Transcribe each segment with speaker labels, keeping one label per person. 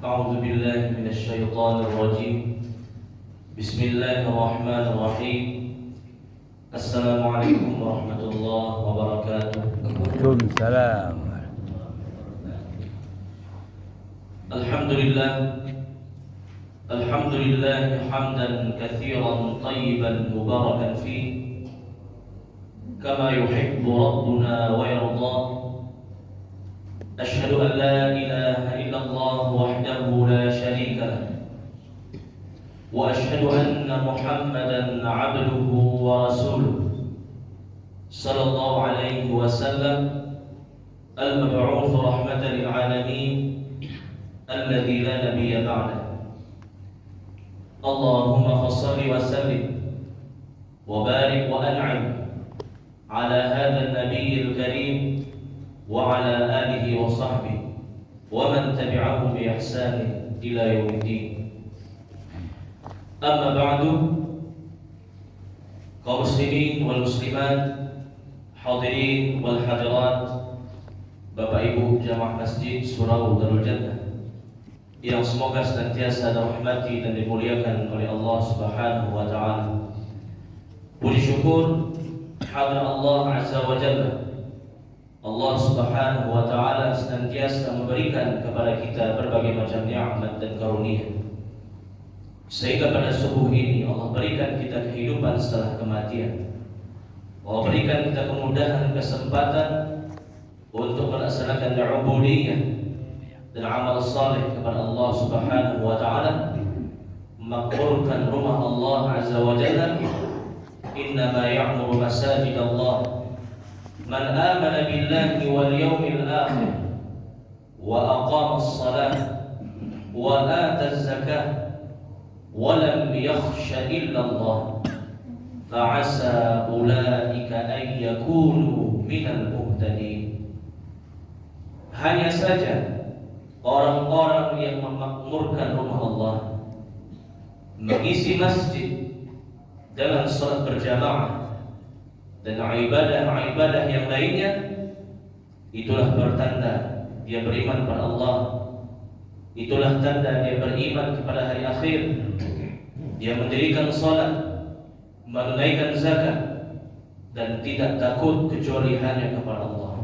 Speaker 1: أعوذ بالله من الشيطان الرجيم. بسم الله الرحمن الرحيم. السلام عليكم ورحمة الله وبركاته.
Speaker 2: Waalaikumsalam.
Speaker 1: الحمد لله الحمد لله حمدا كثيرا طيبا مباركا فيه كما يحب ربنا ويرضى. أشهد أن لا إله إلا الله وحده لا شريك له، وأشهد أن محمدا عبده ورسوله صلى الله عليه وسلم، المبعوث رحمة للعالمين الذي لا نبي بعده. اللهم فصل وسلم وبارك وأنعم على هذا النبي الكريم وعلى آله وصحبه ومن تبعهم بإحسان إلى يوم الدين. أما بعد، kaum muslimin wal muslimat, hadirin wal hadirat, Bapak Ibu jamaah Masjid Surau Darul Jannah yang semoga senantiasa dirahmati dan dimuliakan oleh Allah Subhanahu wa taala. Puji syukur hadir Allah Azza wa Jalla. Allah Subhanahu wa taala senantiasa memberikan kepada kita berbagai macam nikmat dan karunia, sehingga pada subuh ini Allah berikan kita kehidupan setelah kematian. Allah berikan kita kemudahan, kesempatan untuk melaksanakan ubudiyah dan amal saleh kepada Allah Subhanahu wa taala, memakmurkan rumah Allah Azza wa Jalla. Innama ya'muru masajid Allah man amana billahi wal yawmil akhir wa aqama as-salah wa ata az-zakah wa lam yakhsha illa Allah fa'asa ulaika an yakunu minal muhtadin. Hanya saja orang-orang yang memakmurkan rumah Allah, mengisi masjid dengan salat berjamaah dan ibadah-ibadah yang lainnya, itulah bertanda dia beriman kepada Allah. Itulah tanda dia beriman kepada hari akhir. Dia mendirikan salat, menunaikan zakat, dan tidak takut kecuali hanya kepada Allah.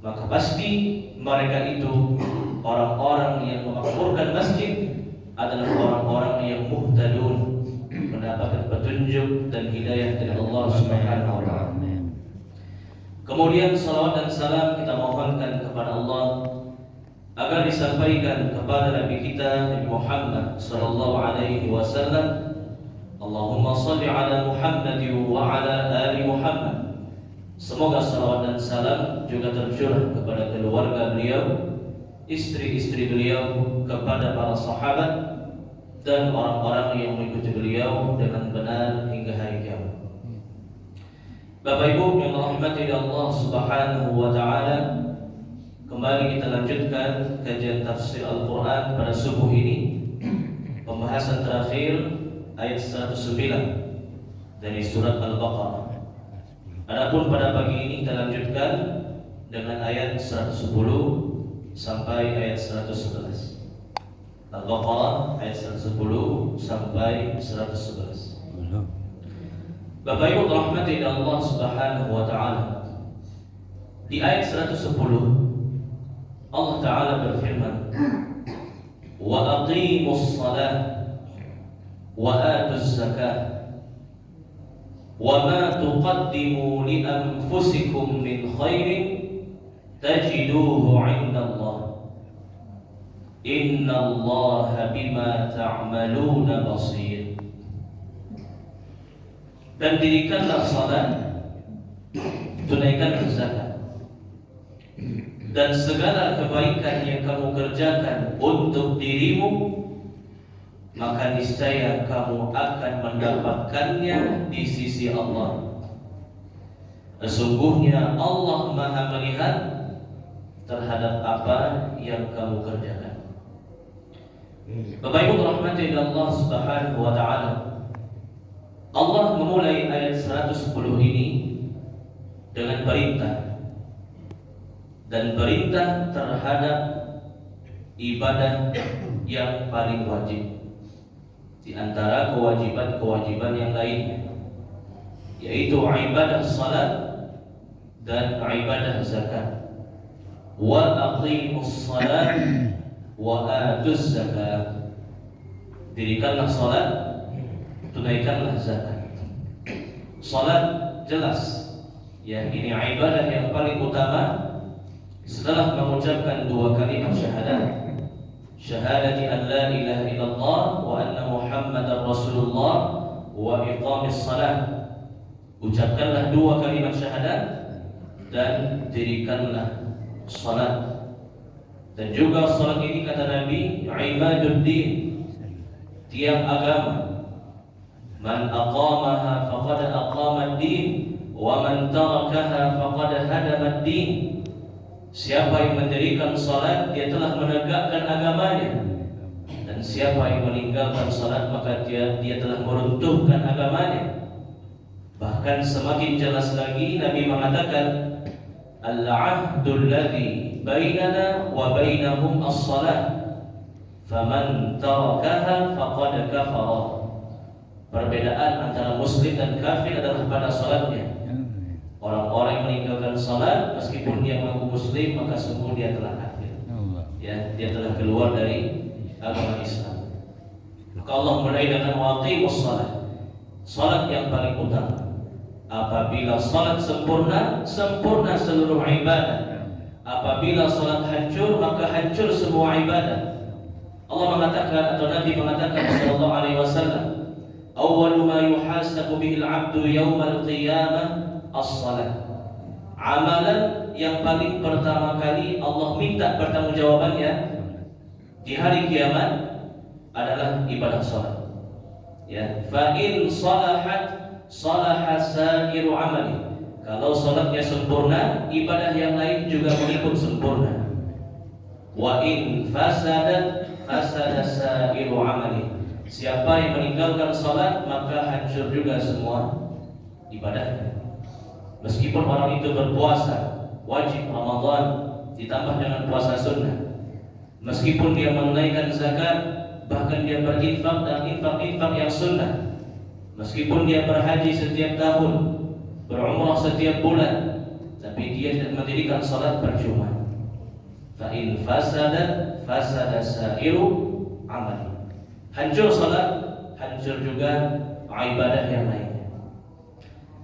Speaker 1: Maka pasti mereka itu orang-orang yang memakmurkan masjid adalah orang-orang yang muhtadun, mendapatkan petunjuk dan hidayah dari Allah Subhanahu wa taala. Kemudian salawat dan salam kita mohonkan kepada Allah agar disampaikan kepada Nabi kita Nabi Muhammad sallallahu alaihi wasallam. Allahumma shalli ala Muhammad wa ala ali Muhammad. Semoga salawat dan salam juga tercurah kepada keluarga beliau, istri-istri beliau, kepada para sahabat dan orang-orang yang mengikuti beliau dengan benar hingga hari kiamat. Bapak Ibu yang dirahmati Allah Subhanahu wa taala, kembali kita lanjutkan kajian tafsir Al-Qur'an pada subuh ini. Pembahasan terakhir ayat 109 dari surat Al-Baqarah. Adapun pada pagi ini kita lanjutkan dengan ayat 110 sampai ayat 111. Al-Baqarah ayat 110 sampai 111. Bapak Ibu rahmati Allah Subhanahu wa taala. Di ayat 110 Allah taala berfirman, "Wa aqimus shalah wa atuz zakah wa ma tuqaddimu li anfusikum min khairin tajiduhu 'inda Allah. Innallaha bima ta'maluna basir." Dan dirikanlah salat, tunaikanlah zakat, dan segala kebaikan yang kamu kerjakan untuk dirimu, maka niscaya kamu akan mendapatkannya di sisi Allah. Sesungguhnya Allah Maha melihat terhadap apa yang kamu kerjakan. Bapak Ibu rahmati Allah Subhanahu wa taala, Allah memulai ayat 110 ini dengan perintah, dan perintah terhadap ibadah yang paling wajib di antara kewajiban-kewajiban yang lainnya, yaitu ibadah salat dan ibadah zakat. Wa aqimus salat wa atuz zakat. Dirikanlah salat, tunaikanlah zakat. Salat jelas, ya, ini ibadah yang paling utama setelah mengucapkan dua kalimat syahadat. Syahadati an la ilaha illallah wa anna muhammadar rasulullah wa iqamis salat. Ucapkanlah dua kalimat syahadat dan dirikanlah salat. Dan juga salat ini kata Nabi, imaduddin, tiang agama. Man aqamaha faqad aqama ad-din wa man tarakaha faqad hadama ad-din. Siapa yang mendirikan salat, dia telah menegakkan agamanya. Dan siapa yang meninggalkan salat, maka dia telah meruntuhkan agamanya. Bahkan semakin jelas lagi Nabi mengatakan, al-'ahdul ladzi bainana wa bainahum as-salat, faman tarakaha faqad kafara. Perbedaan antara muslim dan kafir adalah pada salatnya. Orang-orang yang meninggalkan salat, meskipun dia mengaku muslim, maka sungguh dia telah kafir. Ya, dia telah keluar dari agama Islam. Maka Allah mulai dengan waqimus salat, salat yang paling utama. Apabila salat sempurna, sempurna seluruh ibadah. Apabila salat hancur, maka hancur semua ibadah. Allah mengatakan, atau Nabi mengatakan sallallahu alaihi wasallam, awwalu ma yuhasabu bihil 'abdu yaumal qiyamah as-salat. Amalan yang paling pertama kali Allah minta pertanggungjawabannya di hari kiamat adalah ibadah salat. Ya, fa in salahat salaha sa'iru amali. Kalau salatnya sempurna, ibadah yang lain juga mengikut sempurna. Wa in fasadat fasada sa'iru amali. Siapa yang meninggalkan salat, maka hancur juga semua ibadahnya. Meskipun orang itu berpuasa wajib Ramadan ditambah dengan puasa sunnah, meskipun dia menunaikan zakat, bahkan dia berinfak dan infak yang sunnah, meskipun dia berhaji setiap tahun, berumrah setiap bulan, tapi dia tidak mendirikan salat, percuma. Fa in fasadat fasada sa'iru amali. Hancur salat, hancur juga ibadah yang lainnya.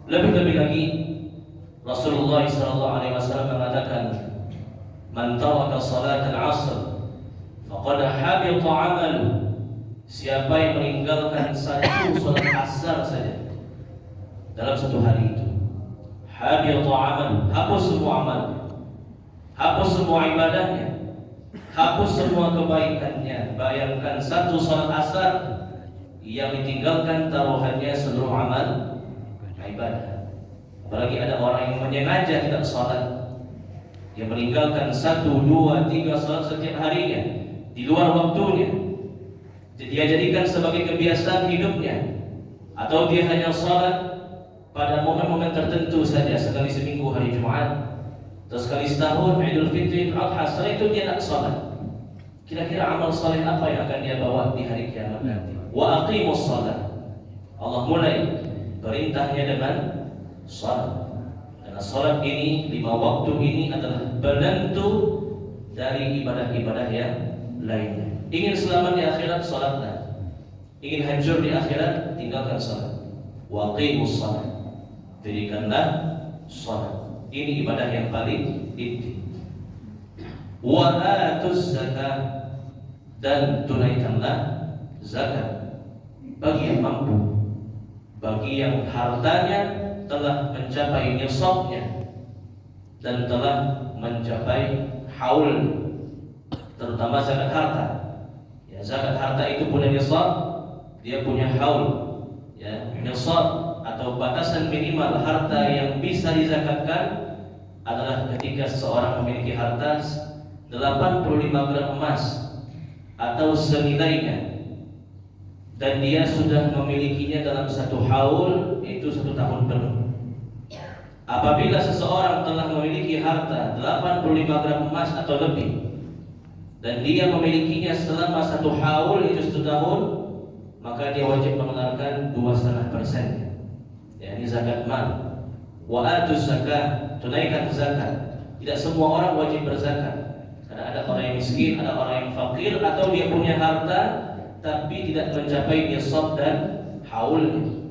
Speaker 1: Lebih-lebih lagi Rasulullah SAW mengatakan, man taraka salat al-'asr faqad habita 'amalu. Siapa yang meninggalkan satu salat asar saja dalam satu hari itu, habita 'amalu, hapus semua amalnya, hapus semua ibadahnya, hapus semua kebaikannya. Bayangkan satu salat asar yang ditinggalkan, taruhannya seluruh amal ibadah. Apalagi ada orang yang menyengaja tidak salat, yang meninggalkan 1, 2, 3 salat setiap harinya di luar waktunya. Dia jadikan sebagai kebiasaan hidupnya, atau dia hanya salat pada momen-momen tertentu saja, sekali seminggu hari Jumat, atau sekali setahun Idul Fitri, Idul Adha. Setelah itu dia tak salat. Kira-kira amal saleh apa yang akan dia bawa di hari kiamat nanti? Wa aqimus salat. Allah mulai perintahnya dengan salat. Karena salat ini, 5 waktu ini adalah penentu dari ibadah-ibadah yang lainnya. Ingin selamat di akhirat, salatlah. Ingin hancur di akhirat, tinggalkan salat. Wa aqimus salat. Dirikanlah salat. Ini ibadah yang paling inti. Wa atuz zakat, dan tunaikanlah zakat bagi yang mampu, bagi yang hartanya telah mencapai nisabnya dan telah mencapai haul, terutama zakat harta. Ya, zakat harta itu punya nisab, dia punya haul. Ya, nisab atau batasan minimal harta yang bisa dizakatkan adalah ketika seseorang memiliki harta 85 gram emas atau senilainya, dan dia sudah memilikinya dalam 1 haul, itu 1 tahun penuh. Apabila seseorang telah memiliki harta 85 gram emas atau lebih, dan dia memilikinya selama 1 haul, itu 1 tahun, maka dia wajib mengeluarkan 2,5%. Ya, ini zakat mal. Wa atuz zakah, tunaikan zakat. Tidak semua orang wajib berzakat. Karena ada orang yang miskin, ada orang yang fakir, atau dia punya harta tapi tidak mencapai nisab dan haulnya.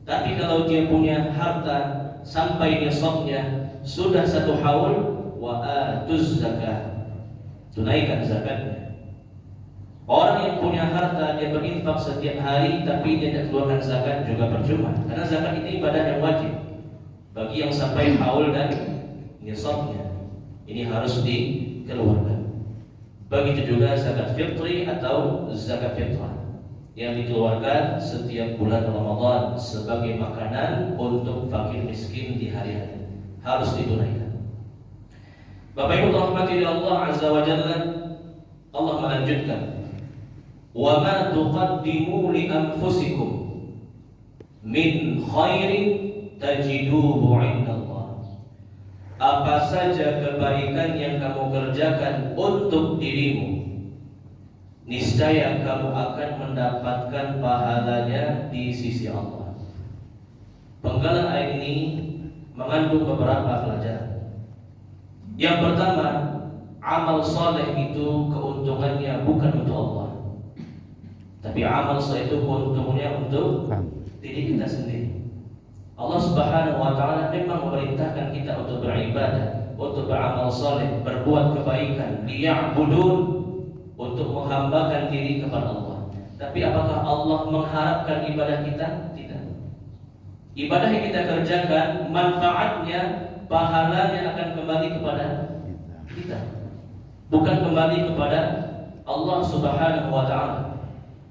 Speaker 1: Tapi kalau dia punya harta sampai nisabnya sudah 1 haul, wa atuz zakah, tunaikan zakatnya. Orang yang punya harta, dia berinfak setiap hari tapi dia tidak keluarkan zakat, juga percuma. Karena zakat itu ibadah yang wajib bagi yang sampai haul dan nisabnya. Ini harus dikeluarkan. Begitu juga zakat fitri atau zakat fitrah yang dikeluarkan setiap bulan Ramadan sebagai makanan untuk fakir miskin di hari-hari, harus ditunaikan. Bapak Ibu rahmati Allah Azza wa Jalla, Allah melanjutkan, wa ma tuqaddimu li anfusikum min khairin tajiduhu 'indallah. Apa saja kebaikan yang kamu kerjakan untuk dirimu, niscaya kamu akan mendapatkan pahalanya di sisi Allah. Penggalan ayat ini mengandung beberapa pelajaran. Yang pertama, amal saleh itu keuntungannya bukan untuk Allah, tapi amal saleh itu keuntungannya untuk diri kita sendiri. Allah Subhanahu wa taala memang memerintahkan kita untuk beribadah, untuk beramal saleh, berbuat kebaikan, liya'budun, untuk menghambakan diri kepada Allah. Tapi apakah Allah mengharapkan ibadah kita? Tidak. Ibadah yang kita kerjakan, manfaatnya, pahalanya akan kembali kepada kita, bukan kembali kepada Allah Subhanahu wa taala.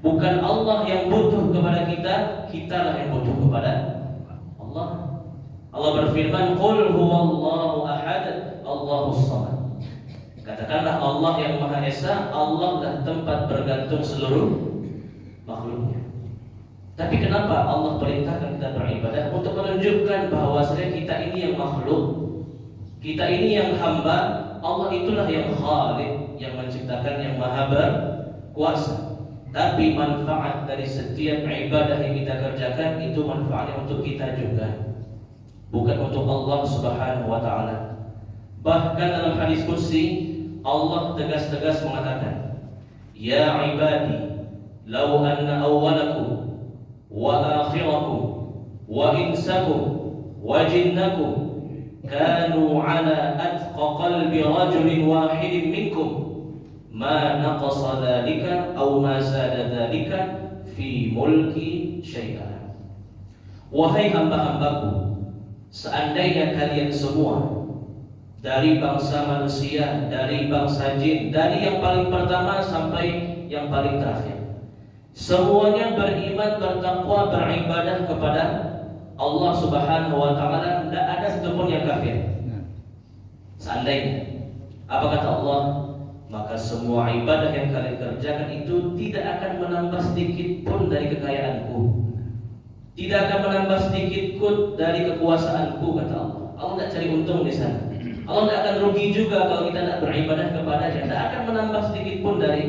Speaker 1: Bukan Allah yang butuh kepada kita, kitalah yang butuh kepada Allah. Allah berfirman, qul huwallahu ahad, Allahus samad. Katakanlah Allah yang Maha Esa, Allah lah tempat bergantung seluruh makhluknya. Tapi kenapa Allah perintahkan kita beribadah? Untuk menunjukkan bahwasanya kita ini yang makhluk, kita ini yang hamba. Allah itulah yang Khaliq, yang menciptakan, yang Maha berkuasa. Tapi manfaat dari setiap ibadah yang kita kerjakan itu manfaatnya untuk kita juga, bukan untuk Allah Subhanahu wa taala. Bahkan dalam hadis qudsi Allah tegas-tegas mengatakan, ya ibadi, law anna awwalakum wa akhirakum wa insakum wa jinnakum kanu ala atqa qalbi rajulin wahidin minkum ma naqasa dzalika aw ma zada dzalika fi mulki syai'an. Wahai hamba-hambaku, seandainya kalian semua dari bangsa manusia, dari bangsa jin, dari yang paling pertama sampai yang paling terakhir, semuanya beriman, bertakwa, beribadah kepada Allah Subhanahu wa taala, tidak ada satupun yang kafir. Seandainya, apa kata Allah? Maka semua ibadah yang kalian kerjakan itu tidak akan menambah sedikit pun dari kekayaanku, tidak akan menambah sedikit pun dari kekuasaanku, kata Allah. Allah tidak cari untung di sana. Allah tidak akan rugi juga kalau kita tidak beribadah kepada-Nya. Tidak akan menambah sedikit pun dari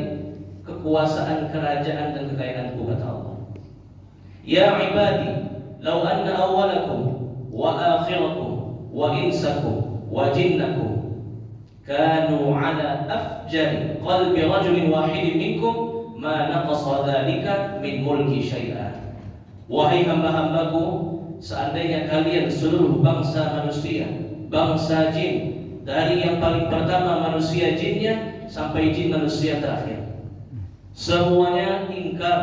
Speaker 1: kekuasaan, kerajaan dan kekayaanku, kata Allah. Ya ibadi, law anna awwalakum wa akhirakum wa insakum wa jinnakum kanu ala afjari qalbi rajulin wahidin minkum ma naqasa dzalika min mulki syai'an. Wahai hamba-hambaku, seandainya kalian seluruh bangsa manusia, bangsa jin, dari yang paling pertama manusia jinnya sampai jin manusia terakhir, semuanya ingkar,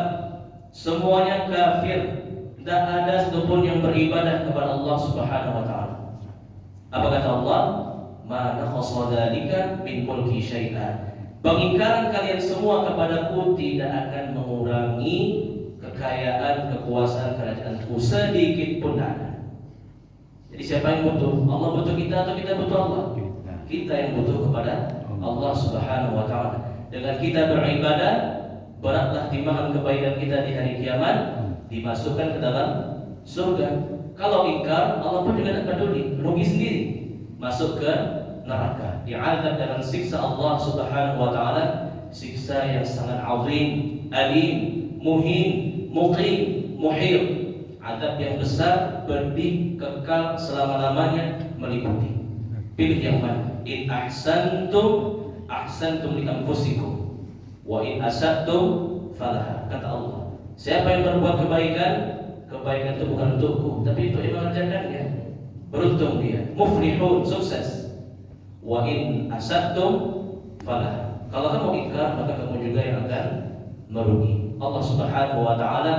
Speaker 1: semuanya kafir, tidak ada satupun yang beribadah kepada Allah Subhanahu wa taala. Apa kata Allah? Ma naqasa dzalika min mulki syai'an. Pengingkaran kalian semua kepadaku tidak akan mengurangi kekayaan, kekuasaan kerajaanku sedikit pun ada. Jadi siapa yang butuh? Allah butuh kita atau kita butuh Allah? Kita yang butuh kepada Allah Subhanahu wa taala. Dengan kita beribadah, beratlah timbangan kebaikan kita di hari kiamat, dimasukkan ke dalam surga. Kalau ingkar, Allah pun juga tidak peduli, rugi sendiri, masuk ke neraka, diazab dengan siksa Allah Subhanahu wa taala, siksa yang sangat azim, alim, muhin, muqim, muhir. Azab yang besar, pedih, kekal selama-lamanya, meliputi. Pilih yang mana? In ahsantum ahsantum li anfusikum wa in asatum falaha. Kata Allah, siapa yang berbuat kebaikan, kebaikan itu bukan untukku, tapi itu yang mengerjakannya. Beruntung dia, muflihun, sukses. Wa in asatum falaha. Kalau kamu ingkar, maka kamu juga yang akan merugi. Allah Subhanahu wa taala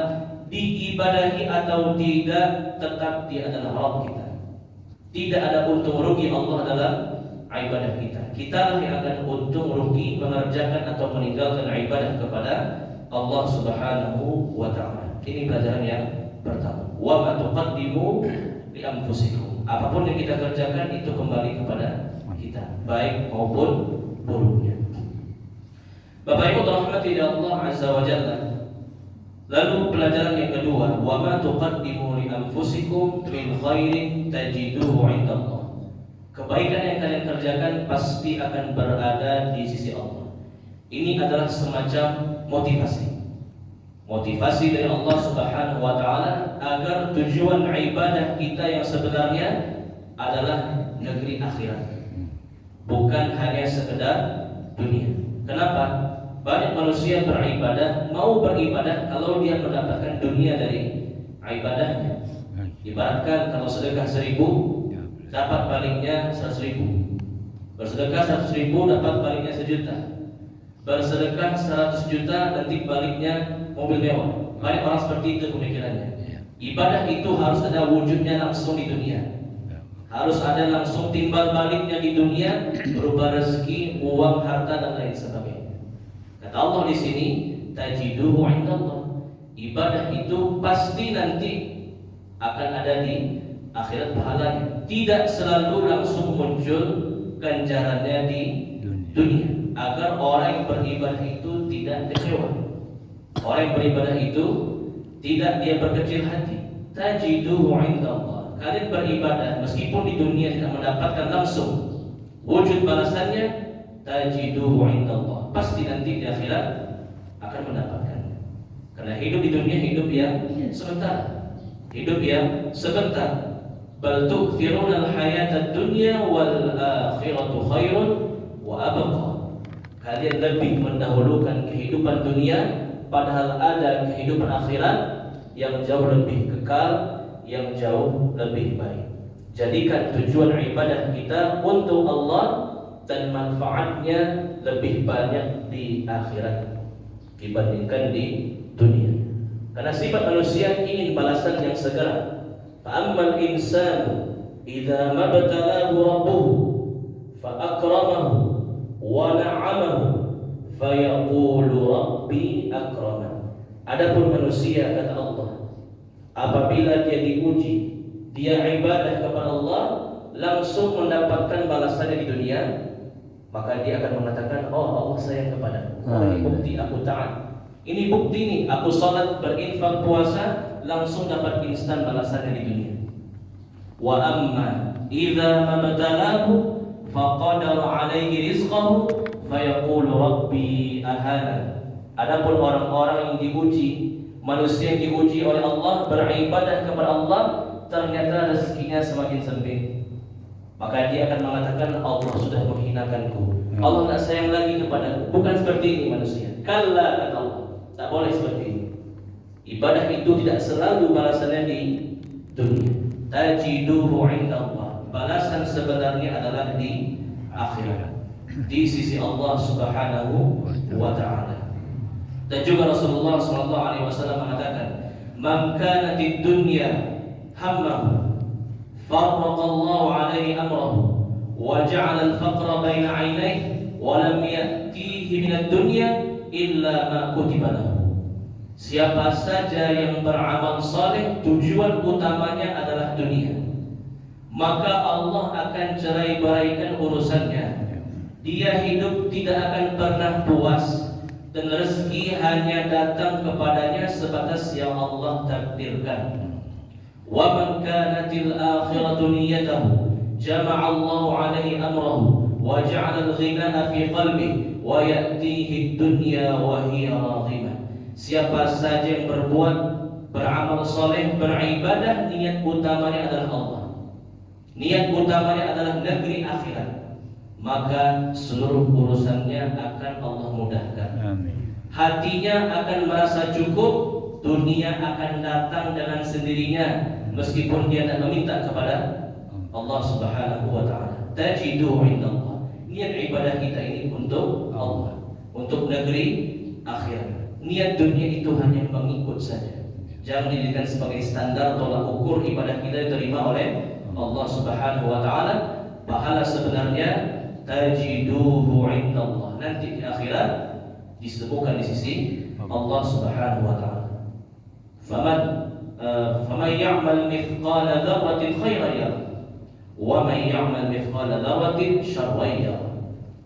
Speaker 1: diibadahi atau tidak, tetap dia adalah Rabb kita. Tidak ada untung rugi Allah dalam ibadah kita. Kita yang akan untung rugi mengerjakan atau meninggalkan ibadah kepada Allah Subhanahu wa taala. Ini pelajaran yang pertama. Wa ma tuqaddimu li anfusikum. Apapun yang kita kerjakan itu kembali kepada kita, baik maupun buruknya. Bapak Ibu rahmati Allah Azza wa Jalla. Lalu pelajaran yang kedua, wa ma tuqaddimu li anfusikum min khairin tajiduhu 'indallah. Kebaikan yang kalian kerjakan pasti akan berada di sisi Allah. Ini adalah semacam motivasi. Motivasi dari Allah Subhanahu wa taala agar tujuan ibadah kita yang sebenarnya adalah negeri akhirat. Bukan hanya sekedar dunia. Kenapa? Banyak manusia beribadah, mau beribadah kalau dia mendapatkan dunia dari ibadahnya. Ibaratkan kalau sedekah 1000, dapat baliknya 100.000. Bersedekah 100.000 dapat baliknya 1.000.000. Bersedekah 100 juta nanti baliknya mobil mewah. Banyak orang seperti itu pemikirannya. Ibadah itu harus ada wujudnya langsung di dunia. Harus ada langsung timbal baliknya di dunia berupa rezeki, uang, harta dan lain sebagainya. Kata Allah di sini, tajiduhu 'indallah. Ibadah itu pasti nanti akan ada di akhirat pahalanya. Tidak selalu langsung muncul ganjarannya di dunia. Agar orang yang beribadah itu tidak kecewa. Orang yang beribadah itu tidak dia berkecil hati. Tajiduhu 'indallah. Kalian beribadah meskipun di dunia tidak mendapatkan langsung wujud balasannya, tajiduhu 'indallah. Pasti nanti di akhirat akan mendapatkannya. Karena hidup di dunia hidup yang sebentar. Hidup yang sebentar. Bal tu'thiruna al-hayata ad-dunya wal akhiratu khairun wa abqa. Kalian lebih mendahulukan kehidupan dunia padahal ada kehidupan akhirat yang jauh lebih kekal, yang jauh lebih baik. Jadikan tujuan ibadah kita untuk Allah dan manfaatnya lebih banyak di akhirat dibandingkan di dunia. Karena sifat manusia ingin balasan yang segera. Fa'ammal insanu idza mabtalahu rabbuhu fa akramahu wa na'amahu fa yaqulu rabbi akraman. Adapun manusia, kata Allah, apabila dia diuji, dia ibadah kepada Allah, langsung mendapatkan balasannya di dunia, maka dia akan mengatakan, oh Allah sayang kepadaku. Ini bukti aku taat. Ini bukti nih, aku salat, berinfak, puasa, langsung dapat instan balasannya di dunia. Wa amma idza mabtalahu faqadara alaihi rizqahu fayaqulu rabbi ahana. Adapun orang-orang yang diuji, manusia yang diuji oleh Allah, beribadah kepada Allah, ternyata rezekinya semakin sempit, maka dia akan mengatakan Allah sudah menghinakanku, Allah tak sayang lagi kepadaku. Bukan seperti ini manusia. Kalla, kata Allah, tak boleh seperti ini. Ibadah itu tidak selalu balasannya di dunia. Tajiduhu 'indallah. Balasan sebenarnya adalah di akhirat, di sisi Allah Subhanahu wa taala. Dan juga Rasulullah sallallahu alaihi wasallam mengatakan, "Man kanatid dunya hammahu farraqa Allah alaihi amrahu wa ja'ala al-faqra baina 'ainayhi wa lam ya'tihi min ad-dunya illa ma kutiba lahu." Siapa saja yang beramal saleh tujuan utamanya adalah dunia, maka Allah akan cerai-beraikan urusannya. Dia hidup tidak akan pernah puas dan rezeki hanya datang kepadanya sebatas yang Allah takdirkan. Wa man kanatil akhiratu niyyatahu jama'a Allahu alaihi amrahu wa ja'ala al-ghina'a fi qalbihi wa ya'tihi ad-dunya wa hiya radhimah. Siapa saja yang berbuat beramal soleh, beribadah, niat utamanya adalah Allah, niat utamanya adalah negeri akhirat, maka seluruh urusannya akan Allah mudahkan.
Speaker 2: Amin.
Speaker 1: Hatinya akan merasa cukup, dunia akan datang dengan sendirinya meskipun dia tidak meminta kepada Allah Subhanahu wa taala. Tajidu indallah. Niat ibadah kita ini untuk Allah, untuk negeri akhirat. Niat dunia itu hanya mengikut saja. Jangan dijadikan sebagai standar tolak ukur ibadah kita diterima oleh Allah Subhanahu wa taala. Pahala sebenarnya tajiduhu indallah. Nanti di akhirat disebutkan di sisi Allah Subhanahu wa taala. Faman ya'mal mithqala dzarratin khairan yarah wa man ya'mal mithqala dzarratin syarran yarah.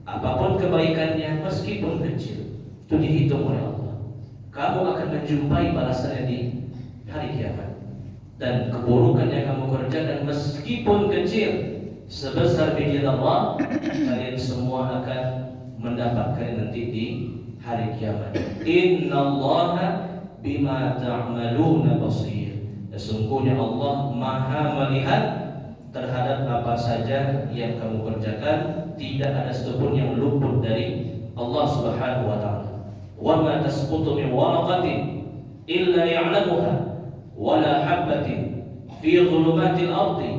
Speaker 1: Apapun kebaikannya meskipun kecil itu dihitung oleh Allah. Kamu akan menjumpai balasannya di hari kiamat. Dan keburukan yang kamu kerjakan meskipun kecil sebesar biji zarrah, kalian semua akan mendapatkan nanti di hari kiamat. Innallaha bima ta'maluna basir. Sesungguhnya Allah Maha melihat terhadap apa saja yang kamu kerjakan, tidak ada satupun yang luput dari Allah Subhanahu wa taala. Wa ma tasqutu min waraqatin illa ya'lamuha wa la habatin fi dhulumatil ardi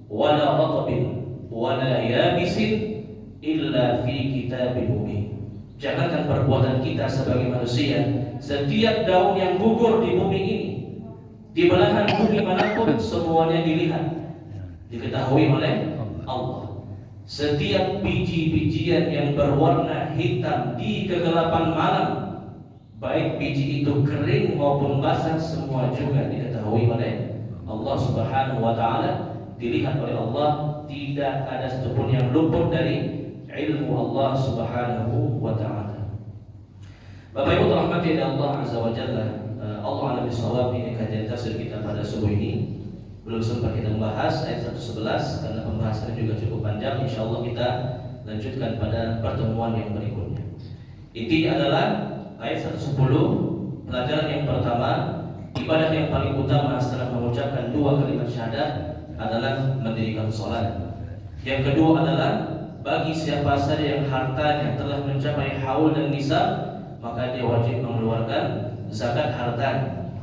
Speaker 1: wa la ratbin wa la yabisin illa fi kitabin mubin. Jangankan perbuatan kita sebagai manusia, setiap daun yang gugur di bumi ini, di belahan bumi manapun, semuanya dilihat, diketahui oleh Allah. Setiap biji-bijian yang berwarna hitam di kegelapan malam, baik biji itu kering maupun basah, semua juga diketahui oleh Allah Subhanahu wa taala, dilihat oleh Allah. Tidak ada satupun yang luput dari ilmu Allah Subhanahu wa taala. Bapak Ibu dirahmati oleh Allah Azza wa Jalla. Allah a'lam bishawab. Ini kajian tafsir kita pada subuh ini. Belum sempat kita membahas ayat 111 karena pembahasannya juga cukup panjang. Insyaallah kita lanjutkan pada pertemuan yang berikutnya. Intinya adalah ayat 110, pelajaran yang pertama, ibadah yang paling utama setelah mengucapkan dua kalimat syahadat adalah mendirikan salat. Yang kedua adalah bagi siapa saja yang hartanya telah mencapai haul dan nisab, maka dia wajib mengeluarkan zakat hartanya.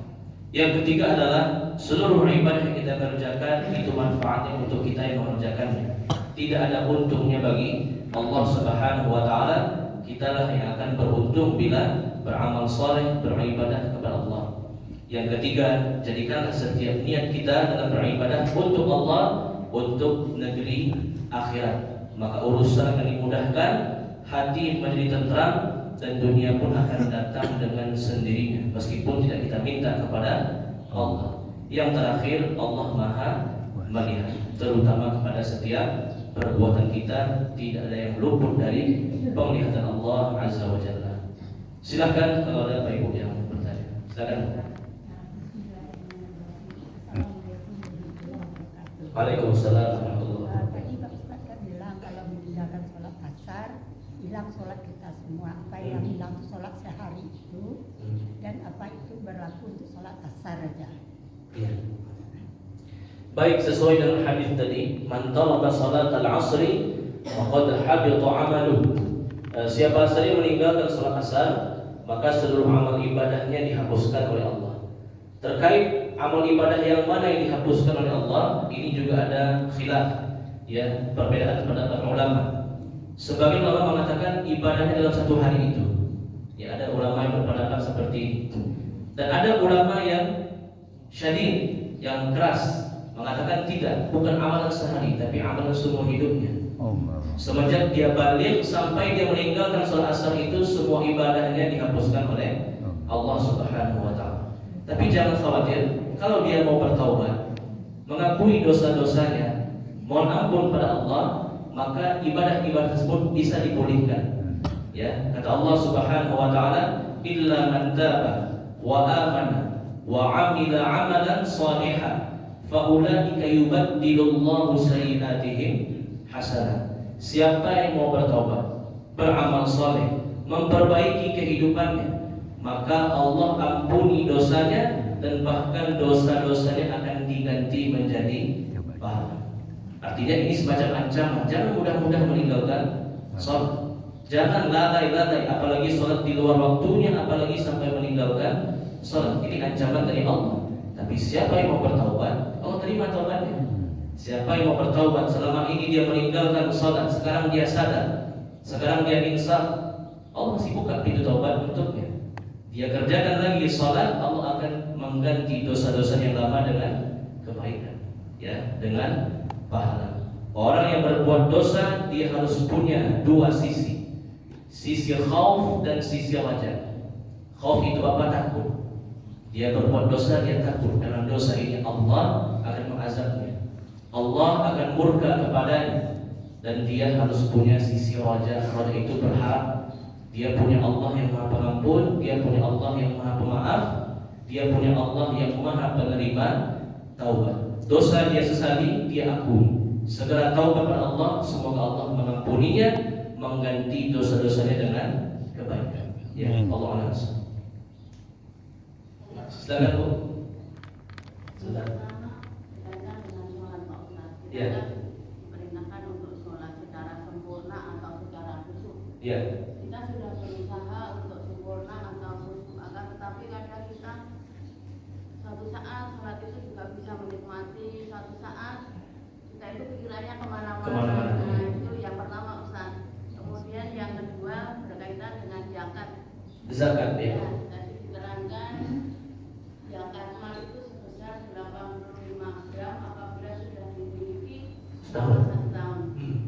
Speaker 1: Yang ketiga adalah seluruh ibadah yang kita kerjakan itu manfaatnya untuk kita yang mengerjakannya. Tidak ada untungnya bagi Allah Subhanahu wa taala. Kitalah yang akan beruntung bila beramal saleh, beribadah kepada Allah. Yang ketiga, jadikanlah setiap niat kita dalam beribadah untuk Allah, untuk negeri akhirat. Maka urusan akan dimudahkan, hati menjadi tentram, dan dunia pun akan datang dengan sendirinya meskipun tidak kita minta kepada Allah. Yang terakhir, Allah Maha melihat, terutama kepada setiap perbuatan kita. Tidak ada yang luput dari penglihatan Allah Azza wa Jalla. Silakan kalau ada Bapak Ibu yang bertanya. Silakan. Waalaikumsalam warahmatullahi wabarakatuh.
Speaker 3: Tadi Pak Ustaz kan bilang kalau meninggalkan sholat asar, hilang sholat kita semua. Apa yang hilang itu sholat sehari itu, dan apa itu berlaku untuk sholat asar aja.
Speaker 1: Ya. Baik, sesuai dengan hadis tadi, man talaba salat al-'asri faqad habita 'amaluhu. Siapa saja meninggalkan salat asar, maka seluruh amal ibadahnya dihapuskan oleh Allah. Terkait amal ibadah yang mana yang dihapuskan oleh Allah, ini juga ada khilaf, ya, perbedaan pendapat ulama. Sebagian ulama mengatakan ibadahnya dalam satu hari itu. Ya, ada ulama yang berpendapat seperti itu. Dan ada ulama yang syadid, yang keras, mengatakan tidak, bukan amalan sehari, tapi amalan seumur hidupnya. Semenjak dia balik sampai dia meninggalkan sholat asar itu, semua ibadahnya dihapuskan oleh Allah Subhanahu wa taala. Tapi jangan khawatir, kalau dia mau bertaubat, mengakui dosa-dosanya, mohon ampun pada Allah, maka ibadah-ibadah tersebut bisa dipulihkan. Ya, kata Allah Subhanahu wa taala, illa man taba wa amana wa amila amalan shalihan fa ulaika yubaddilullahu sayyi'atihim hasanat. Siapa yang mau bertobat, beramal soleh, memperbaiki kehidupannya, maka Allah ampuni dosanya dan bahkan dosa-dosanya akan diganti menjadi pahala. Artinya ini semacam ancaman, jangan mudah-mudah meninggalkan sholat. Jangan lalai-lalai, apalagi sholat di luar waktunya, apalagi sampai meninggalkan sholat. Ini ancaman dari Allah. Tapi siapa yang mau bertaubat, Allah terima taubatnya. Siapa yang mau bertaubat, selama ini dia meninggalkan sholat, sekarang dia sadar, sekarang dia insaf, Allah masih buka pintu taubat untuknya. Dia kerjakan lagi sholat, Allah akan mengganti dosa-dosa yang lama dengan kebaikan, ya, dengan pahala. Orang yang berbuat dosa, dia harus punya dua sisi, sisi khauf dan sisi raja. Khauf itu apa? Takut. Dia berbuat dosa, dia takut karena dosa ini Allah akan mengazabnya, Allah akan murka kepadanya. Dan dia harus punya sisi raja. Raja itu berharap dia punya Allah yang maha pengampun, dia punya Allah yang maha pemaaf, dia punya Allah yang maha penerima taubat. Dosa dia sesali, dia akui, segera taubat kepada Allah, semoga Allah mengampuninya, mengganti dosa-dosanya dengan kebaikan. Ya, Allah alam. Silakan Bu. Silakan. Ya.
Speaker 4: Diperintahkan untuk sholat secara sempurna atau secara khusyuk.
Speaker 1: Ya.
Speaker 4: Kita sudah berusaha untuk sempurna atau khusyuk, akan tetapi kadang kita suatu saat sholat itu juga bisa menikmati, suatu saat kita itu pikirannya kemana-mana. Nah, itu yang pertama Ustaz. Kemudian yang kedua berkaitan dengan zakat.
Speaker 1: Zakat ya.
Speaker 4: Ya, tadi diterangkan zakat mal itu sebesar 85 gram apabila sudah dimiliki selama 1 tahun.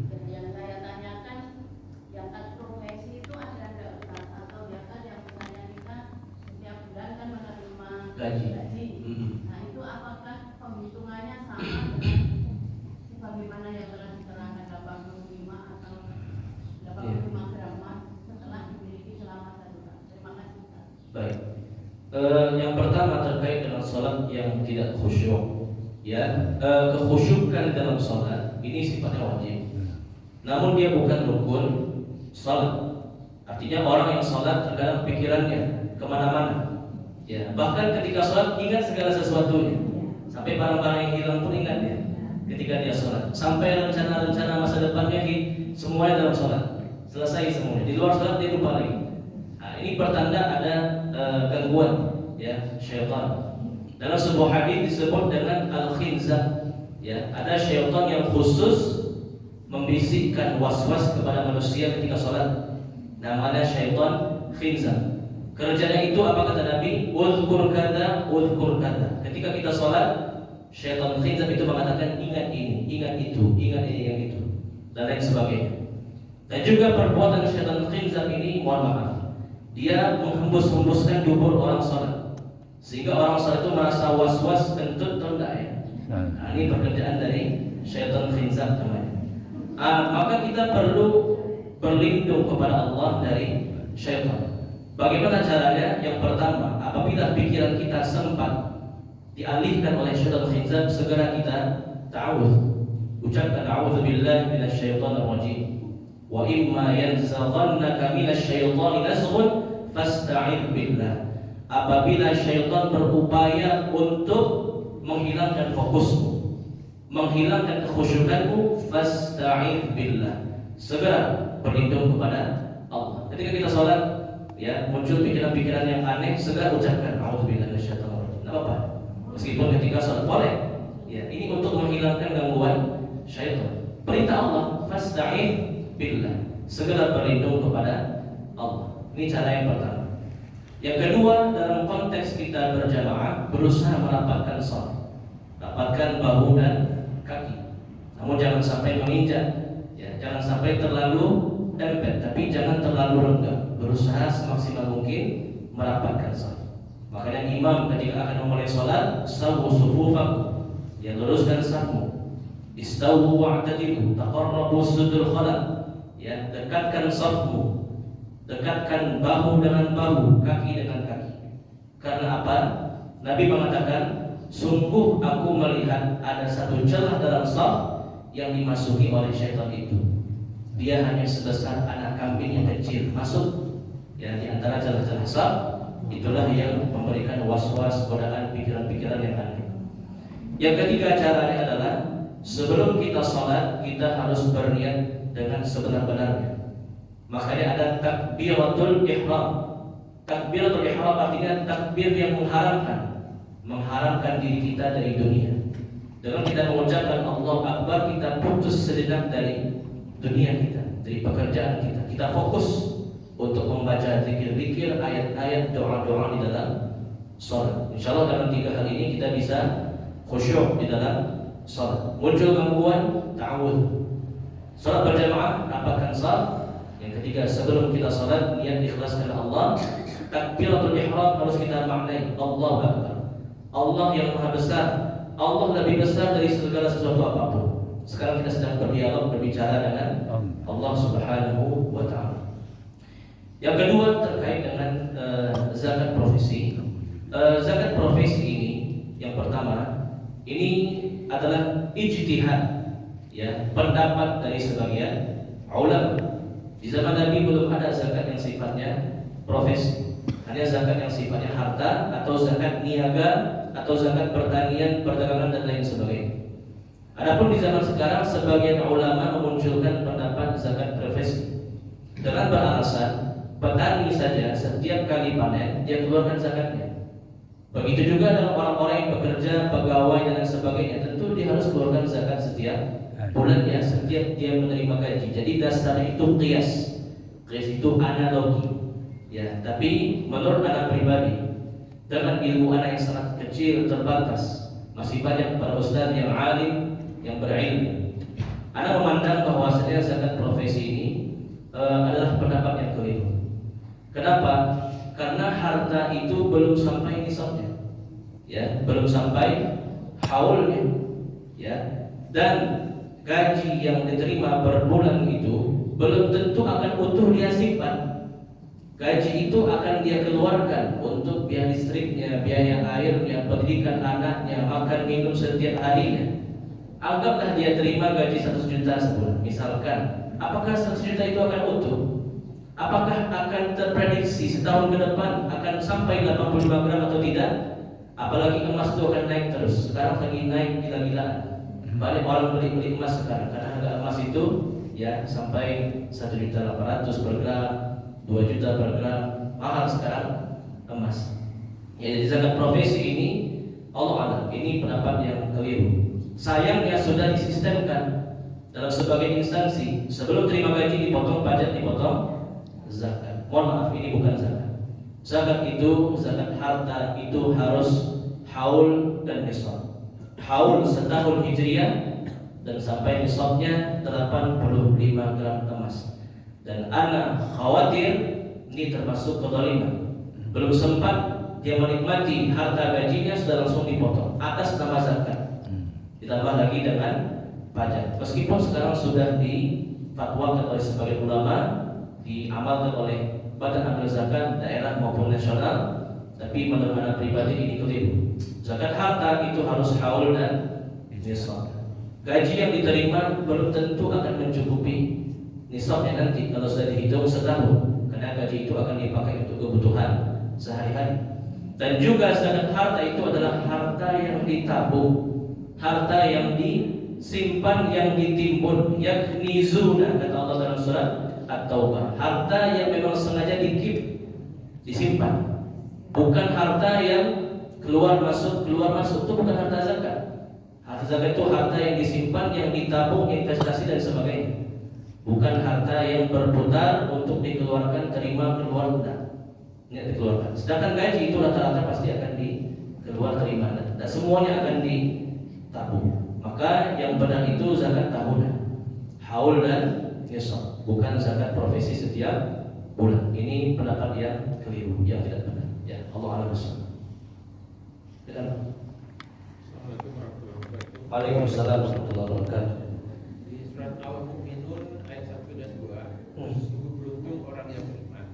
Speaker 4: Dan yang saya tanyakan, zakat profesi itu ada enggak Ustaz? Atau zakat yang misalnya kita setiap bulan kan menerima
Speaker 1: Gaji.
Speaker 4: Nah itu apakah penghitungannya sama dengan sebagaimana yang telah diterangkan 85 atau 85 gram emas setelah dimiliki selama 1 tahun? Terima kasih Ustaz.
Speaker 1: Baik. Yang pertama terkait dengan sholat yang tidak khusyuk, ya, kekhusyukan dalam sholat ini sifatnya wajib. Namun dia bukan rukun sholat. Artinya orang yang sholat terkadang pikirannya kemana-mana, ya. Bahkan ketika sholat ingat segala sesuatunya, sampai barang-barang yang hilang pun ingat ya. Ketika dia sholat, sampai rencana-rencana masa depannya semuanya dalam sholat, selesai semuanya. Di luar sholat dia lupa lagi. Nah, ini pertanda ada gangguan, ya, syaitan. Dalam sebuah hadis disebut dengan al-khinzab, ya, ada syaitan yang khusus membisikkan was-was kepada manusia ketika sholat. Namanya syaitan khinzab. Kerjanya itu apa kata Nabi? Uzkur kada, uzkur kada. Ketika kita sholat, syaitan khinzab itu mengatakan ingat ini, ingat itu, ingat ini, yang itu, dan lain sebagainya. Dan juga perbuatan syaitan khinzab ini, mohon maaf, dia menghembus-hembuskan dubur orang sholat, sehingga orang sholat itu merasa was-was, kentut, rendah ya. Nah, ini pekerjaan dari syaitan khinzab namanya. Maka kita perlu berlindung kepada Allah dari syaitan. Bagaimana caranya? Yang pertama, apabila pikiran kita sempat dialihkan oleh syaitan khinzab, segera kita ta'awudz. Ucapkan a'udzubillahi minasyaitonir rajim. Wa imma yanzaghannaka minasyaitoni nazghun fasta'idz billah. Apabila syaitan berupaya untuk menghilangkan fokusmu, menghilangkan kekhusyukanmu, fasta'idz billah. Segera berlindung kepada Allah. Ketika kita sholat, ya, muncul pikiran-pikiran yang aneh, segera ucapkan a'udzubillahi minasyaitonir rajim. Enggak apa-apa. Meskipun ketika sholat boleh. Ya, ini untuk menghilangkan gangguan syaitan. Perintah Allah, fasta'idz billah, segera berlindung kepada Allah. Ini cara yang pertama. Yang kedua, dalam konteks kita berjamaah, berusaha merapatkan shaf, rapatkan bahu dan kaki. Namun jangan sampai menginjak, ya, jangan sampai terlalu dempet, tapi jangan terlalu renggang. Berusaha semaksimal mungkin merapatkan shaf. Makanya imam ketika akan memulai sholat, sawu sufufakum, ya, luruskan shafmu. Istawu wa'tadilu, taqarrabu sudul khalaq, ya, dekatkan shafmu, dekatkan bahu dengan bahu, kaki dengan kaki. Karena apa? Nabi mengatakan, sungguh aku melihat ada satu celah dalam shaf yang dimasuki oleh syaitan itu. dia hanya sebesar anak kambing yang kecil masuk ya di antara celah-celah saf. Itulah yang memberikan was-was, godaan, pikiran-pikiran yang aneh. Yang ketiga caranya adalah sebelum kita sholat kita harus berniat dengan sebenar-benarnya. Makanya ada takbiratul ihram. Takbiratul ihram artinya takbir yang mengharamkan diri kita dari dunia. Dengan kita mengucapkan Allah Akbar, kita putus sejenak dari dunia kita, dari pekerjaan kita. Kita fokus untuk membaca zikir-zikir, ayat-ayat, doa-doa di dalam sholat. Insya Allah dalam 3 hal ini kita bisa khusyuk di dalam sholat. Muncul gangguan, ta'awudz. Sholat berjamaah, rapatkan shaf. Yang ketiga, sebelum kita sholat, niat ikhlas karena Allah. Takbiratul ihram harus kita maknai Allahu Akbar. Allah yang maha besar, Allah lebih besar dari segala sesuatu apapun. Sekarang kita sedang berdialog, berbicara dengan Allah Subhanahu wa Ta'ala. Yang kedua terkait dengan zakat profesi. Zakat profesi ini, yang pertama, ini adalah ijtihad, ya, pendapat dari sebagian ulama. Di zaman Nabi belum ada zakat yang sifatnya profesi, hanya zakat yang sifatnya harta atau zakat niaga atau zakat pertanian, perdagangan dan lain sebagainya. Adapun di zaman sekarang sebagian ulama memunculkan pendapat zakat profesi dengan beralasan petani saja setiap kali panen dia keluarkan zakatnya. Begitu juga dengan orang-orang yang bekerja, pegawai dan lain sebagainya, tentu dia harus keluarkan zakat setiap bulannya, setiap dia menerima gaji. Jadi dasarnya itu qiyas itu analogi. Ya, tapi menurut anak pribadi, dengan ilmu anak yang sangat kecil terbatas, masih banyak para ustaz yang alim, yang berilmu. Anak memandang bahwasanya zakat profesi ini adalah pendapat yang keliru. Kenapa? Karena harta itu belum sampai nisabnya, ya, belum sampai haulnya, ya, dan gaji yang diterima per bulan itu belum tentu akan utuh dia simpan. Gaji itu akan dia keluarkan untuk biaya listriknya, biaya airnya, pendidikan anaknya, makan minum setiap harinya. Anggaplah dia terima gaji 100 juta sebulan, misalkan. Apakah 100 juta itu akan utuh? Apakah akan terprediksi setahun ke depan akan sampai 85 gram atau tidak? Apalagi emas itu akan naik terus. Sekarang lagi naik gila-gilaan. Banyak orang beli emas sekarang karena harga emas itu ya sampai 1.800.000 per gram, 2 juta per gram. Mahal sekarang emas. Ya, jadi zakat profesi ini Allah alam, ini pendapat yang keliru. Sayangnya sudah disistemkan dalam sebagian instansi, sebelum terima gaji dipotong pajak, dipotong zakat. Mohon maaf, ini bukan zakat. Zakat itu, zakat harta itu harus haul dan nisab. Haul setahun hijriah dan sampai nisabnya 85 gram emas. Dan ana khawatir ini termasuk kezaliman. Belum sempat dia menikmati harta gajinya sudah langsung dipotong atas nama zakat. Ditambah lagi dengan pajak. Meskipun sekarang sudah difatwakan oleh sebagian ulama, diamalkan oleh Badan Amil Zakat daerah maupun nasional, tapi menurut anak pribadi ini keliru. Zakat harta itu harus haul dan nisab. Gaji yang diterima belum tentu akan mencukupi nisabnya nanti kalau sudah dihitung setahun, karena gaji itu akan dipakai untuk kebutuhan sehari-hari. Dan juga zakat harta itu adalah harta yang ditabung, harta yang disimpan, yang ditimbun, yaknizuna, kata Allah dalam surat At-Taubah. Harta yang memang sengaja disimpan, bukan harta yang keluar masuk itu bukan harta zakat. Harta zakat itu harta yang disimpan, yang ditabung, investasi dan sebagainya. Bukan harta yang berputar untuk dikeluarkan, terima, keluar, tidak dikeluarkan. Sedangkan gaji itu rata-rata pasti akan dikeluar, terima, dan semuanya akan ditabung. Maka yang benar itu zakat tahunan, haul dan nisab, bukan zakat profesi setiap bulan. Ini pendapat yang keliru, yang tidak benar. Ya, Allah a'lam bishawab. Waalaikumsalam warahmatullahi wabarakatuh.
Speaker 5: Di surat Al-Mu'minun ayat 1 dan 2, sungguh beruntung orang yang beriman.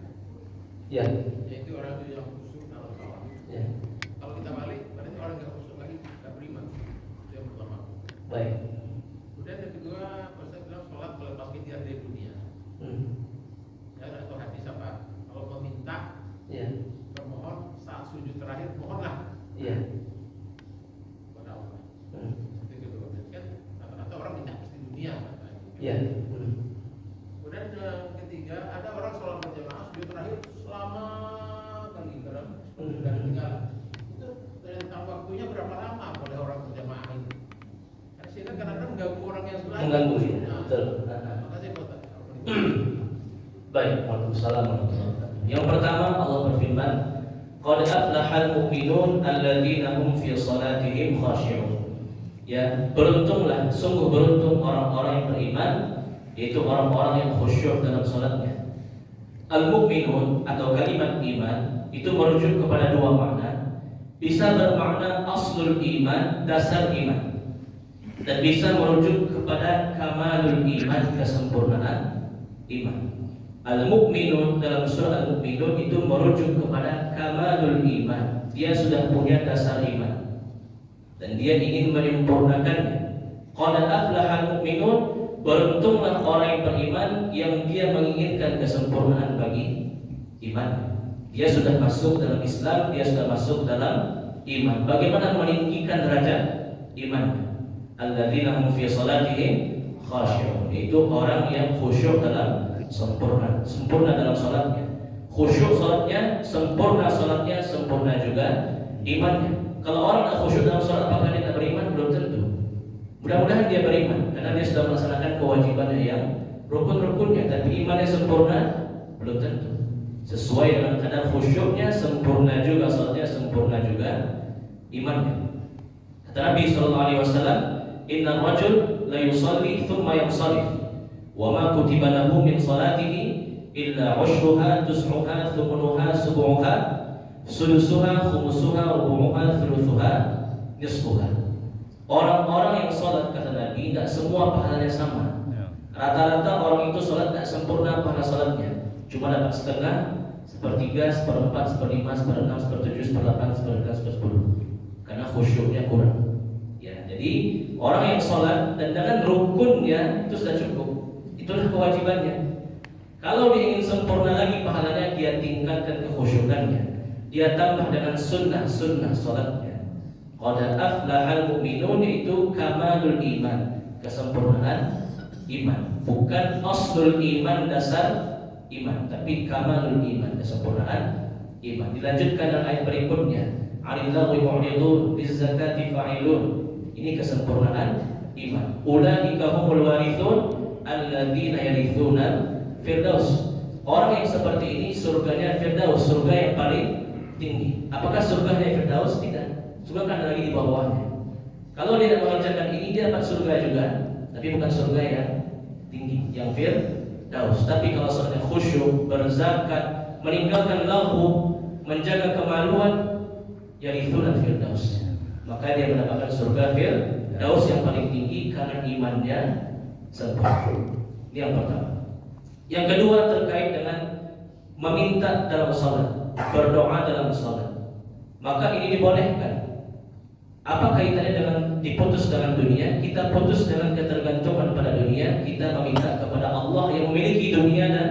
Speaker 1: Ya.
Speaker 5: Yaitu orang yang khusyuk dalam salat.
Speaker 1: Ya.
Speaker 5: Kalau kita balik, berarti orang yang khusyuk lagi tidak beriman. Itu yang pertama.
Speaker 1: Baik.
Speaker 5: Kemudian yang kedua, Ustaz bilang sholat melepas fidyah dari dunia.
Speaker 1: Waalaikumsalam warahmatullahi wabarakatuh. Yang pertama Allah berfirman, "Qad aflahal mu'minun alladzina hum fi shalatihim khashi'un." Ya, beruntunglah, sungguh beruntung orang-orang yang beriman, yaitu orang-orang yang khusyuk dalam salatnya. Al-mu'minun atau kalimat iman itu merujuk kepada dua makna. Bisa bermakna aslul iman, dasar iman, dan bisa merujuk kepada kamalul iman, kesempurnaan iman. Al-mu'minun dalam surah Al-mu'minun itu merujuk kepada kamalul iman. Dia sudah punya dasar iman dan dia ingin menyempurnakannya. Qad aflahal mu'minun, beruntunglah orang yang beriman yang dia menginginkan kesempurnaan bagi iman. Dia sudah masuk dalam Islam, dia sudah masuk dalam iman. Bagaimana meninggikan derajat iman? Alladzina hum fi shalatihim khashi'un, itu orang yang khusyuk dalam sempurna dalam salatnya. Khusyuk salatnya, sempurna salatnya, sempurna juga imannya. Kalau orang tak khusyuk dalam salat, apakah dia tak beriman? Belum tentu. Mudah-mudahan dia beriman karena dia sudah melaksanakan kewajibannya yang rukun-rukunnya, tapi imannya sempurna belum tentu. Sesuai dengan kadar khusyuknya, sempurna juga salatnya, sempurna juga imannya. Kata Nabi SAW, "Inna rajul la yusalli thumma yansarif, wa ma kutiba lahu min salatihi illa ushruha, tus'uha, thumunuha, subu'uha, sudusuha, khumusuha, rubu'uha, thuluthuha, nisfuha." Orang-orang yang salat, kata Nabi, tidak semua pahalanya sama. Rata-rata orang itu salat tidak sempurna pahala salatnya, cuma dapat setengah, sepertiga, seperempat, seperlima, seperenam, sepertujuh, seperdelapan, sepersembilan, sepersepuluh, karena khusyuknya kurang. Ya, jadi orang yang sholat dan dengan rukunnya itu sudah cukup, itulah kewajibannya. Kalau dia ingin sempurna lagi pahalanya, dia tingkatkan kekhusyukannya, dia tambah dengan sunnah sholatnya. Qad aflahal mu'minun itu kamalul iman, kesempurnaan iman, bukan aslul iman, dasar iman, tapi kamalul iman, kesempurnaan iman. Dilanjutkan dalam ayat berikutnya, "Alillahu mu'ridun bizakati fa'ilun." Ini kesempurnaan iman. Ulaika humul warithun alladzina yarithuna firdaus. Orang yang seperti ini surganya firdaus, surga yang paling tinggi. Apakah surganya firdaus? Tidak. Surga kan lagi di bawahnya. Kalau dia tidak mengerjakan ini, dia dapat surga juga, tapi bukan surga yang tinggi, yang firdaus. Tapi kalau seorang khusyuk, berzakat, meninggalkan lahu, menjaga kemaluan, yarithuna firdaus, maka dia mendapatkan surga firdaus yang paling tinggi karena imannya sempurna. Ini yang pertama. Yang kedua terkait dengan meminta dalam salat, berdoa dalam salat. Maka ini dibolehkan. Apa kaitannya dengan diputus dengan dunia? Kita putus dengan ketergantungan pada dunia, kita meminta kepada Allah yang memiliki dunia dan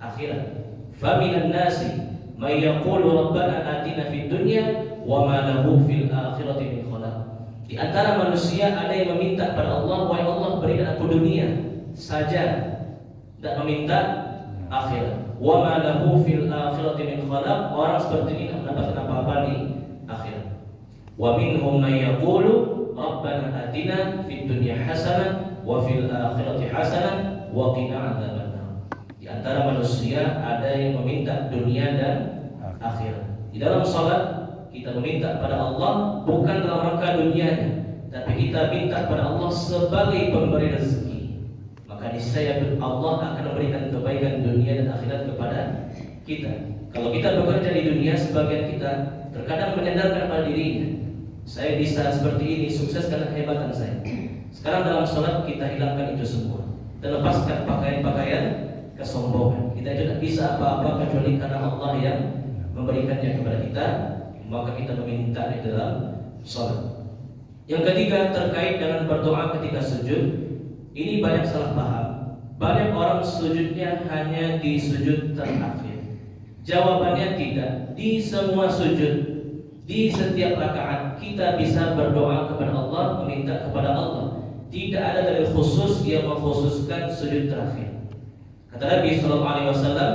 Speaker 1: akhirat. Faminan nasi may yaqulu rabbana atina fid dunya wa ma lahu fil akhirati min khalaq. Di antara manusia ada yang meminta pada Allah, wahai Allah berikan aku dunia saja, tidak meminta akhirat. Wa ma lahu fil akhirati min khalaq, orang seperti ini tidak mendapatkan apa-apa di akhirat. Wa minhum man yaqulu rabbana atina fid dunya hasanah wa fil akhirati hasanah wa qina adzabannar. Di antara manusia ada yang meminta dunia dan akhirat. Di dalam salat kita meminta pada Allah bukan dalam rangka dunianya, tapi kita minta pada Allah sebagai pemberi rezeki. Maka niscaya Allah akan memberikan kebaikan dunia dan akhirat kepada kita. Kalau kita bekerja di dunia, sebagian kita terkadang menyandarkan pada dirinya, saya bisa seperti ini, sukses karena kehebatan saya. Sekarang dalam sholat kita hilangkan itu semua dan lepaskan pakaian-pakaian kesombongan. Kita tidak bisa apa-apa kecuali karena Allah yang memberikannya kepada kita. Maka kita meminta di dalam sholat. Yang ketiga terkait dengan berdoa ketika sujud. Ini banyak salah paham. Banyak orang sujudnya hanya di sujud terakhir. Jawabannya tidak. Di semua sujud, di setiap rakaat kita bisa berdoa kepada Allah, meminta kepada Allah. Tidak ada dalil khusus yang mengkhususkan sujud terakhir. Kata Nabi SAW,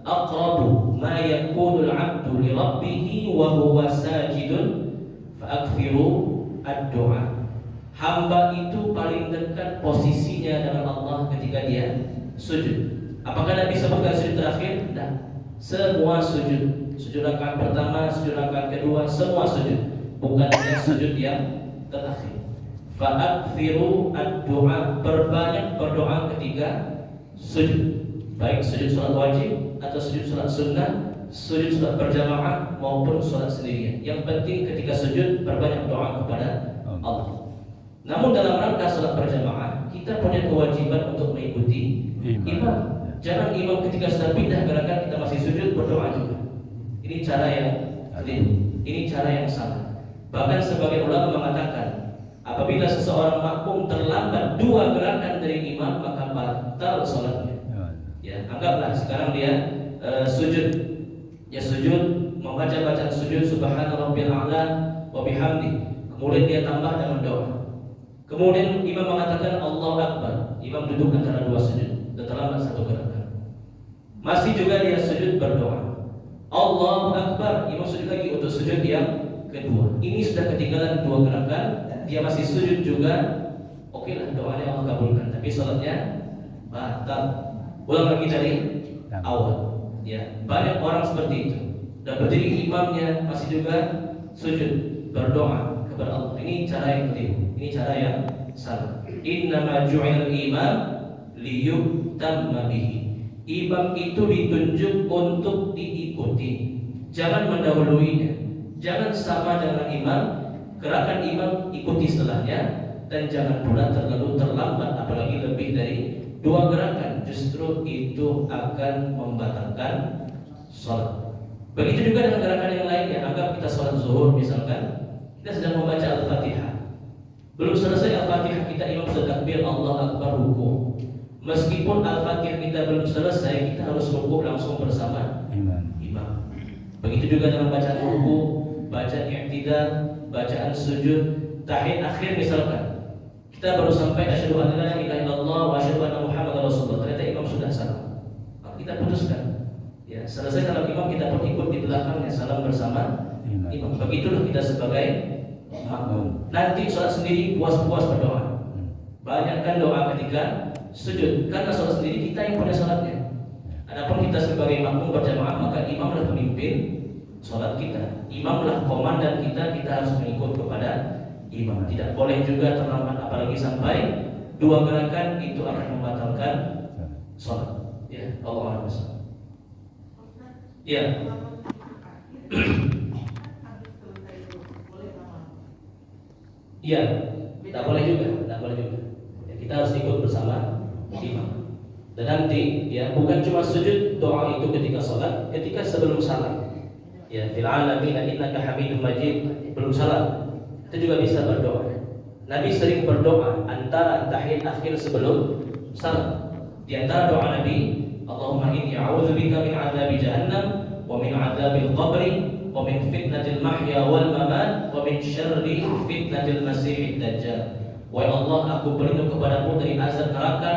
Speaker 1: "Aqrabu ma yakunul 'abdu li rabbih wa huwa sajidun fa'akthiru ad-du'a." Hamba itu paling dekat posisinya dengan Allah ketika dia sujud. Apakah Nabi sebutkan sujud terakhir? Tidak. Semua sujud. Sujud rakaat pertama, sujud rakaat kedua, semua sujud. Bukan hanya sujud yang terakhir. Fa'akthiru ad-du'a, perbanyak berdoa ketika sujud. Baik sujud salat wajib atau sujud salat sunnah, sujud salat berjamaah maupun salat sendirian. Yang penting ketika sujud berbanyak doa kepada Allah. Namun dalam rangka salat berjamaah kita punya kewajiban untuk mengikuti imam. Jangan imam ketika sudah pindah gerakan kita masih sujud berdoa juga. Ini cara yang keliru. Ini cara yang salah. Bahkan sebagian ulama mengatakan apabila seseorang makmum terlambat 2 gerakan dari imam maka batal salatnya. Ya, anggaplah sekarang dia sujud. Ya sujud, membaca bacaan sujud subhana rabbiyal a'la wa bihamdi. Kemudian dia tambah dengan doa. Kemudian imam mengatakan Allahu Akbar. Imam duduk antara 2 sujud. Dan terlambat 1 gerakan. Masih juga dia sujud berdoa. Allahu Akbar. Imam sujud lagi untuk sujud yang kedua. Ini sudah ketinggalan 2 gerakan. Dia masih sujud juga. Oke lah doanya Allah kabulkan. Tapi salatnya batal. Ulang lagi dari awal. Ya, banyak orang seperti itu. Dan berdiri imamnya masih juga sujud berdoa kepada Allah. Ini cara yang keliru. Ini cara yang salah. Innama ju'ilal imam liyutamma bihi. Imam itu ditunjuk untuk diikuti. Jangan mendahuluinya. Jangan sama dengan imam. Gerakan imam ikuti setelahnya. Dan jangan pula terlalu terlambat. Apalagi lebih dari 2 gerakan. Justru itu akan membatalkan sholat. Begitu juga dengan gerakan yang lainnya. Anggap kita sholat zuhur misalkan. Kita sedang membaca Al-Fatihah. Belum selesai Al-Fatihah kita imam sudah takbir Allah Akbar ruku. Meskipun Al-Fatihah kita belum selesai, kita harus ruku langsung bersama imam. Begitu juga dengan bacaan ruku, bacaan i'tidal, bacaan sujud, tahiyat akhir misalkan. Kita baru sampai asyhadu an la ilaha illallah wa asyhadu anna muhammadar rasulullah. Ternyata imam sudah salam. Maka kita putuskan. Ya, selesai salam imam kita pun ikut di belakangnya salam bersama imam. Begitulah kita sebagai makmum. Nanti sholat sendiri puas-puas berdoa. Banyakkan doa ketika sujud karena sholat sendiri kita yang punya sholatnya. Adapun kita sebagai makmum berjamaah maka imamlah pemimpin sholat kita. Imamlah komandan kita. Kita harus mengikut kepada imam. Tidak boleh juga terlambat apalagi sampai 2 gerakan itu akan membatalkan sholat. Ya, Allah Akbar. Ya. Iya, tidak boleh juga, tidak boleh juga. Ya, kita harus ikut bersama imam. Dan nanti, ya bukan cuma sujud doa itu ketika sholat, ketika sebelum salam. Ya, fil alamin innaka hamidum majid, belum salam, kita juga bisa berdoa. Nabi sering berdoa antara tahiyat akhir sebelum salam. Di antara doa Nabi, Allahumma inni a'udzubika min 'adzabi jahannam wa min 'adzabil qabri wa min fitnatil mahya wal mamat wa min syarri fitnatil masiihid dajjal. Wahai Allah, aku berlindung kepadamu dari azab neraka,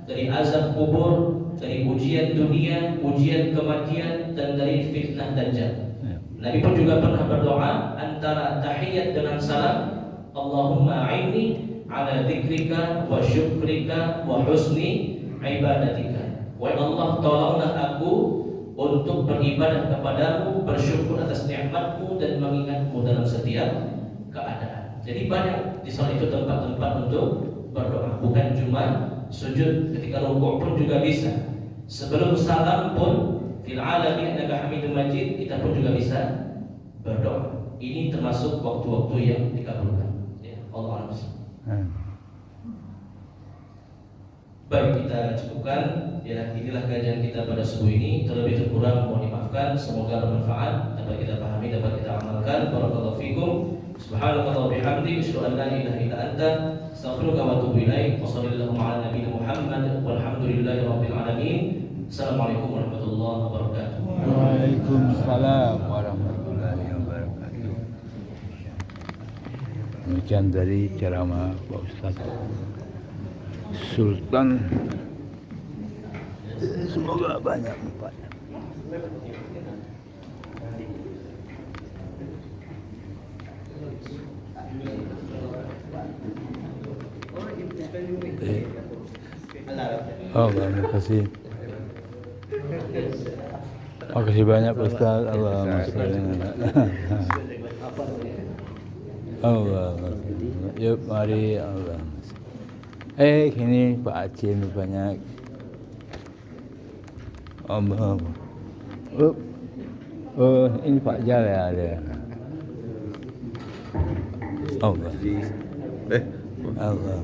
Speaker 1: dari azab kubur, dari ujian dunia, ujian kematian, dan dari fitnah dajjal. Nabi pun juga pernah berdoa antara tahiyat dengan salam, Allahumma a'inni ala dzikrika wa syukrika wa husni ibadatika. Wahai Allah, tolonglah aku untuk beribadah kepadamu, bersyukur atas nikmatmu dan mengingatmu dalam setiap keadaan. Jadi banyak di salat itu tempat-tempat untuk berdoa. Bukan cuma sujud, ketika rukuk pun juga bisa. Sebelum salam pun fil alamin innaka hamidum majid kita pun juga bisa berdoa. Ini termasuk waktu-waktu yang dikabulkan. Ya, Allah Akbar. Baik, kita cukupkan. Ya, inilah kajian kita pada subuh ini. Terlebih kurang mohon dimaafkan. Semoga bermanfaat, dapat kita pahami, dapat kita amalkan. Barakallahu fikum. Subhanallahi wa bihamdihi, asyhadu an la ilaha illa anta, astaghfiruka wa atubu ilaik. Wassallallahu ala nabiyina Muhammad walhamdulillahi rabbil alamin. Assalamualaikum warahmatullahi wabarakatuh.
Speaker 2: Waalaikumsalam warahmatullahi wabarakatuh. Demikian dari ceramah Pak Ustaz Sultan. Semoga banyak manfaatnya. Oh, terima kasih. Makasih banyak Pak Ustaz. Allahumma sholli Allah. Yuk mari Allah. Ini Pak Acin banyak. Allah. Oh, ini Pak Jal ya ada. Allah. Allah.